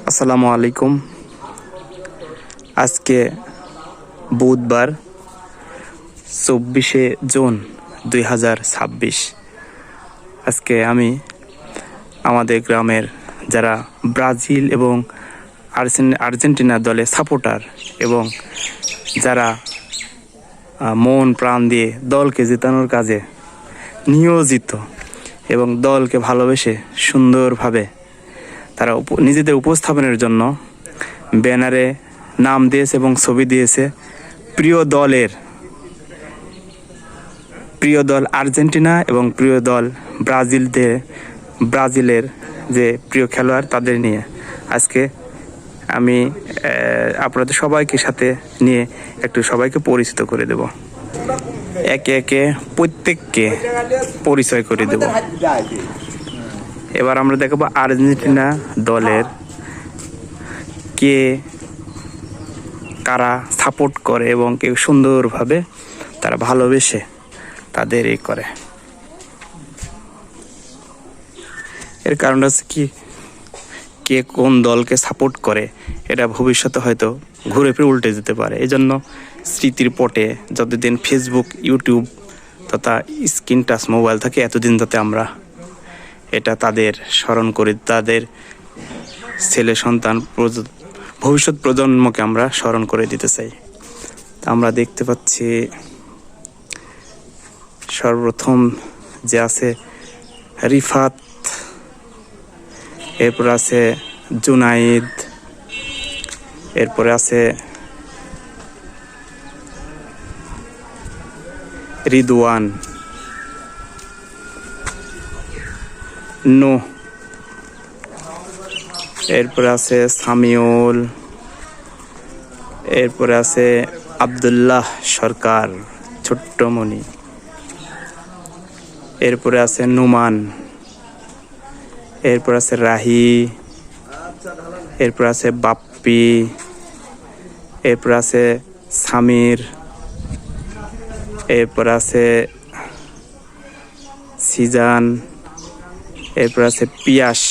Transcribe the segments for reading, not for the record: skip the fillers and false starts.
আসসালামু আলাইকুম। আজকে বুধবার 24শে জুন 2026। আজকে আমি আমাদের গ্রামের যারা ব্রাজিল এবং আর্জেন্টিনা দলের সাপোর্টার এবং যারা মন প্রাণ দিয়ে দলকে জেতানোর কাজে নিয়োজিত এবং দলকে ভালোবেসে সুন্দরভাবে তারা নিজেদের উপস্থাপনের জন্য ব্যানারে নাম দিয়েছে এবং ছবি দিয়েছে প্রিয় দল আর্জেন্টিনা এবং প্রিয় দল ব্রাজিলের যে প্রিয় খেলোয়াড় তাদের নিয়ে আজকে আমি আপনাদের সবাইকে সাথে নিয়ে একটু সবাইকে পরিচিত করে দেব, একে একে প্রত্যেককে পরিচয় করে দেব। এবার আমরা দেখব আর্জেন্টিনা দলের কারা সাপোর্ট করে এবং কে সুন্দরভাবে তারা ভালোবেসে তাদের এই করে। এর কারণ হচ্ছে কি, কে কোন দলকে সাপোর্ট করে এটা ভবিষ্যতে হয়তো ঘুরে ফিরে উল্টে যেতে পারে। এই জন্য স্মৃতির পটে যতদিন ফেসবুক, ইউটিউব তথা স্ক্রিন টাচ মোবাইল থাকে এতদিন যাতে আমরা এটা তাদের স্মরণ করি, তাদের ছেলে সন্তান ভবিষ্যৎ প্রজন্মকে আমরা স্মরণ করে দিতে চাই। আমরা দেখতে পাচ্ছি সর্বপ্রথম যে আছে রিফাত, এরপর আছে জুনাইদ, এরপরে আছে রিদওয়ান, নো, এরপরে আছে সামিউল, এরপরে আছে আব্দুল্লাহ সরকার ছোট্টমণি, এরপরে আছে নুমান, এরপর আছে রাহি, এরপর আছে বাপ্পি, এরপর আছে সামির, এরপর আছে সিজান, এরপর আছে পিয়াস,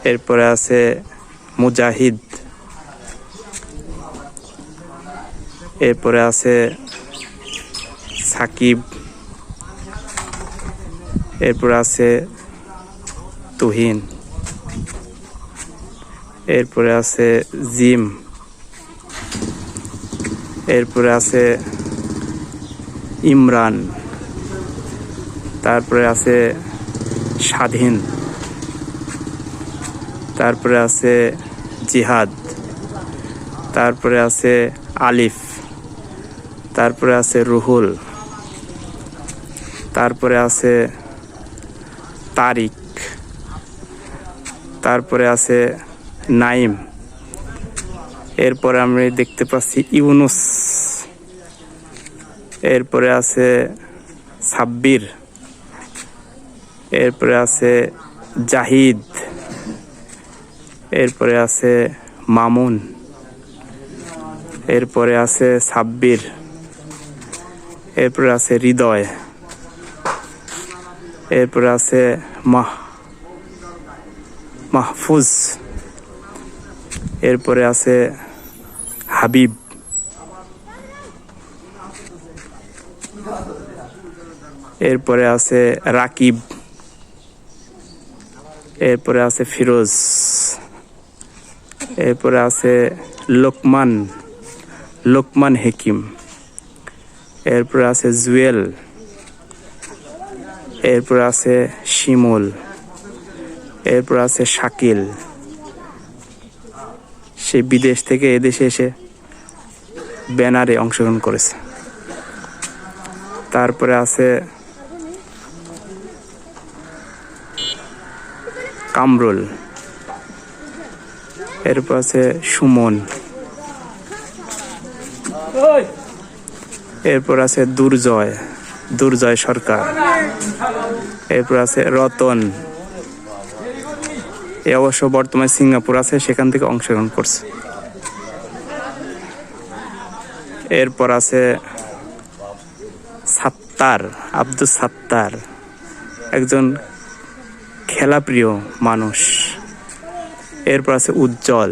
এরপরে আছে মুজাহিদ, এরপরে আছে সাকিব, এরপর আছে তুহিন, এরপরে আছে জিম, এরপরে আছে ইমরান, তারপরে আছে স্বাধীন, তারপরে আছে জিহাদ, তারপরে আছে আলিফ, তারপরে আছে রুহুল, তারপরে আছে তারিক, তারপরে আছে নাইম, এরপরে আমরা দেখতে পাচ্ছি ইউনুস, এরপরে আছে সাব্বির, এরপরে আছে জাহিদ, এরপরে আছে মামুন, এরপরে আছে সাব্বির, এরপরে আছে হৃদয়, এরপরে আছে মাহফুজ, এরপরে আছে হাবিব, এরপরে আছে রাকিব, এরপরে আছে ফিরোজ, এরপরে আছে লোকমান হেকিম, এরপরে আছে জুয়েল, এরপর আছে শিমুল, এরপর আছে শাকিল, সে বিদেশ থেকে এদেশে এসে ব্যানারে অংশগ্রহণ করেছে। তারপরে আছে কামরুল, এরপর আছে সুমন, এরপর আছে দুর্জয় সরকার, এরপর আছে রতন, এ অবশ্য বর্তমানে সিঙ্গাপুর আছে, সেখান থেকে অংশগ্রহণ করছে। এরপর আছে আব্দুল সাত্তার, একজন খেলাপ্রিয় মানুষ, এরপর আছে উজ্জ্বল,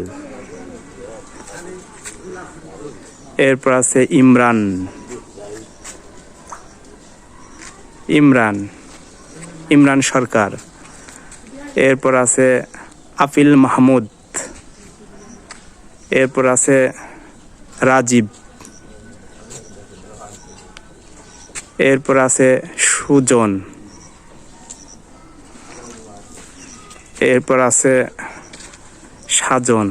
এরপর আছে ইমরান, ইমরান ইমরান সরকার। এরপর আছে আফিল মাহমুদ, এরপর আছে রাজীব, এরপর আছে সুজন, এরপর আছে সাজন,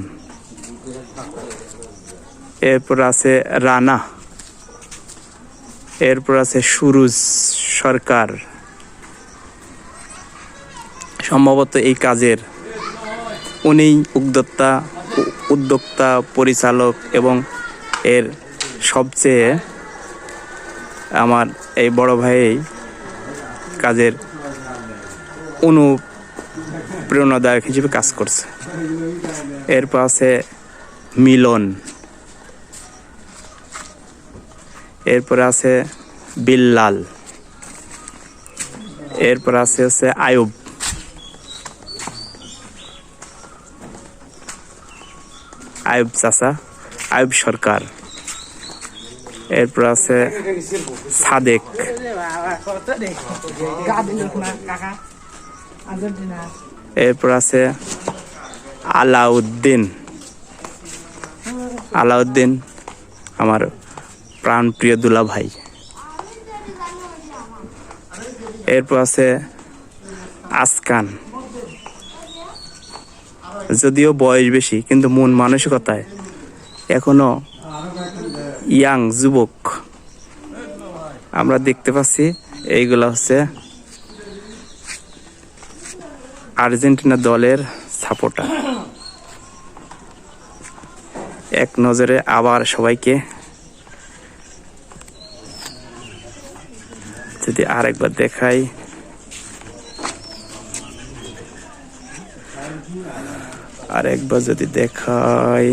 এরপর আছে রানা, এরপর আছে সুরুজ সরকার। সম্ভবত এই কাজের উনি উদ্যোক্তা পরিচালক এবং এর সবচেয়ে আমার এই বড় ভাই কাজের অনুপ্রেরণাদায়ক হিসেবে কাজ করছে। এরপর আছে মিলন, এরপর আছে বিল্লাল, এরপর আছে আয়ুব, আয়ুব চাচা, আয়ুব সরকার। এরপর আছে সাদেক, এরপর আছে আলাউদ্দিন, আলাউদ্দিন আমার প্রাণপ্রিয় দুলা ভাই। এরপর আছে আসকান, যদিও বয়স বেশি কিন্তু মন মানসিকতায় এখনো ইয়াং, যুবক আমরা দেখতে পাচ্ছি। এইগুলা হচ্ছে আর্জেন্টিনা দলের সাপোর্টার। এক নজরে আবার সবাইকে যদি আরেকবার দেখাই, আরেকবার যদি দেখাই,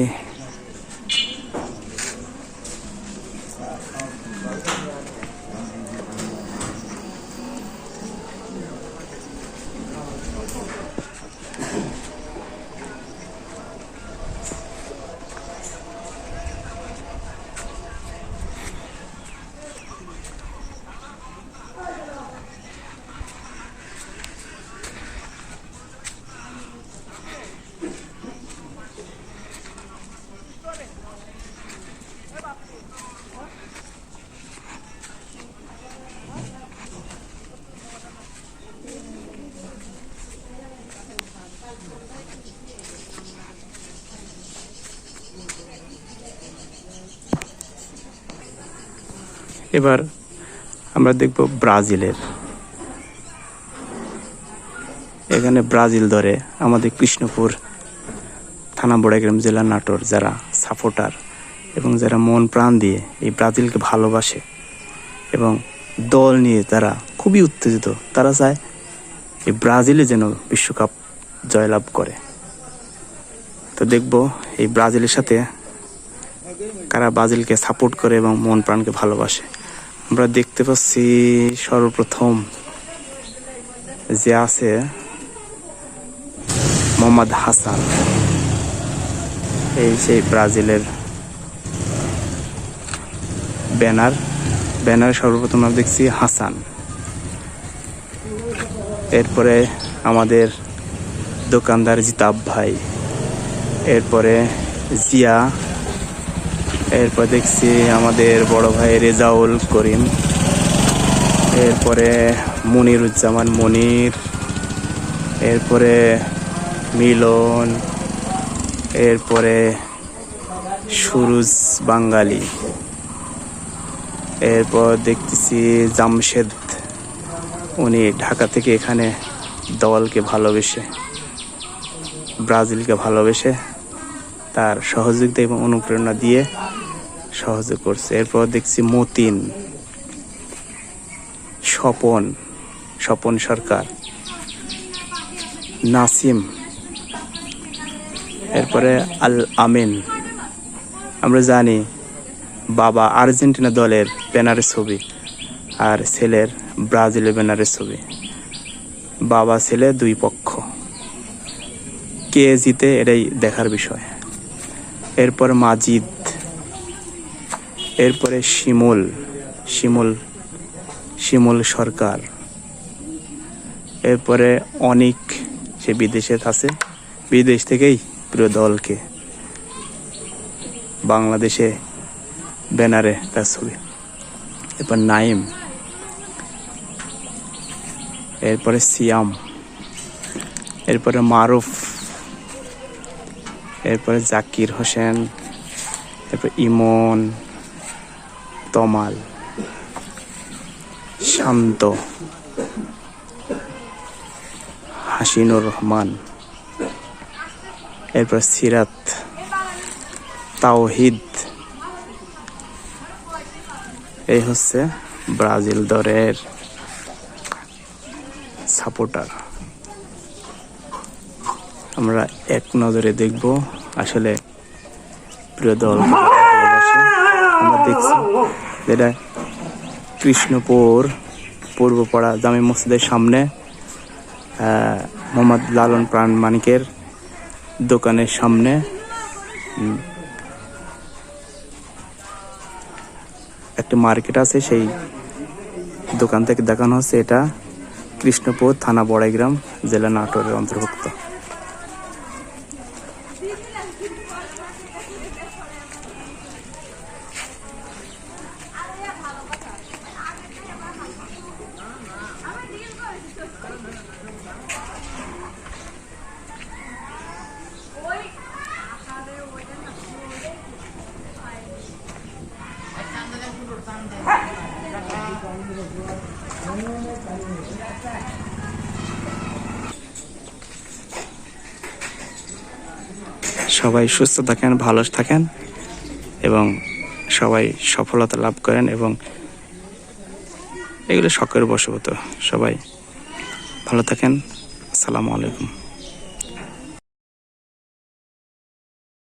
এবার আমরা দেখব ব্রাজিলের। এখানে ব্রাজিল ধরে আমাদের কৃষ্ণপুর থানা বড়াইগ্রাম জেলা নাটোর যারা সাপোর্টার এবং যারা মন প্রাণ দিয়ে এই ব্রাজিলকে ভালোবাসে এবং দল নিয়ে তারা খুবই উত্তেজিত, তারা চায় এই ব্রাজিলে যেন বিশ্বকাপ জয়লাভ করে। তো দেখব এই ব্রাজিলের সাথে কারা ব্রাজিলকে সাপোর্ট করে এবং মন প্রাণকে ভালোবাসে। আমরা দেখতে পাচ্ছি সর্বপ্রথম যে আছে মোহাম্মদ হাসান, এই সেই ব্রাজিলের ব্যানার সর্বপ্রথম আমরা দেখছি হাসান। এরপরে আমাদের দোকানদার জিতাব ভাই, এরপরে জিয়া, এরপর দেখছি আমাদের বড় ভাই রেজাউল করিম, এরপরে মনিরুজ্জামান মনির, এরপরে মিলন, এরপরে সুরুজ বাঙালি, এরপর দেখতেছি জামশেদ, উনি ঢাকা থেকে এখানে দলকে ভালোবেসে ব্রাজিলকে ভালোবেসে তার সহযোগিতা এবং অনুপ্রেরণা দিয়ে সহযোগ করছে। এরপর দেখছি মতিন, স্বপন সরকার, নাসিম, এরপরে আল আমিন। আমরা জানি বাবা আর্জেন্টিনা দলের ব্যানারের ছবি আর ছেলের ব্রাজিলের ব্যানারের ছবি, বাবা ছেলে দুই পক্ষ। কে জিতে এটাই দেখার বিষয়। এরপর মাজিদ, এরপরে শিমুল শিমুল শিমুল সরকার, এরপরে অনিক, সে বিদেশে আছে, বিদেশ থেকেই প্রিয় দলকে বাংলাদেশে ব্যানারে তার ছবি। এরপর নাইম, এরপরে সিয়াম, এরপরে মারুফ, এরপরে জাকির হোসেন, এরপর ইমন, তমাল, শান্ত, হাসিনুর রহমান, এরপর সিরাত, তাওহিদ। এই হচ্ছে ব্রাজিল দলের সাপোর্টার। আমরা এক নজরে দেখব আসলে প্রিয় দল ভালোবাসে। আমরা দেখছি যেটা কৃষ্ণপুর পূর্বপাড়া জামে মসজিদের সামনে মোহাম্মদ লালন প্রাণ মানিকের দোকানের সামনে একটা মার্কেট আছে, সেই দোকান থেকে দেখানো হচ্ছে। এটা কৃষ্ণপুর থানা বড়াইগ্রাম, জেলা নাটোরের অন্তর্ভুক্ত। সবাই সুস্থ থাকেন, ভালো থাকেন এবং সবাই সফলতা লাভ করেন এবং এগুলো শখের বশবর্তী। সবাই ভালো থাকেন। আসসালামু আলাইকুম।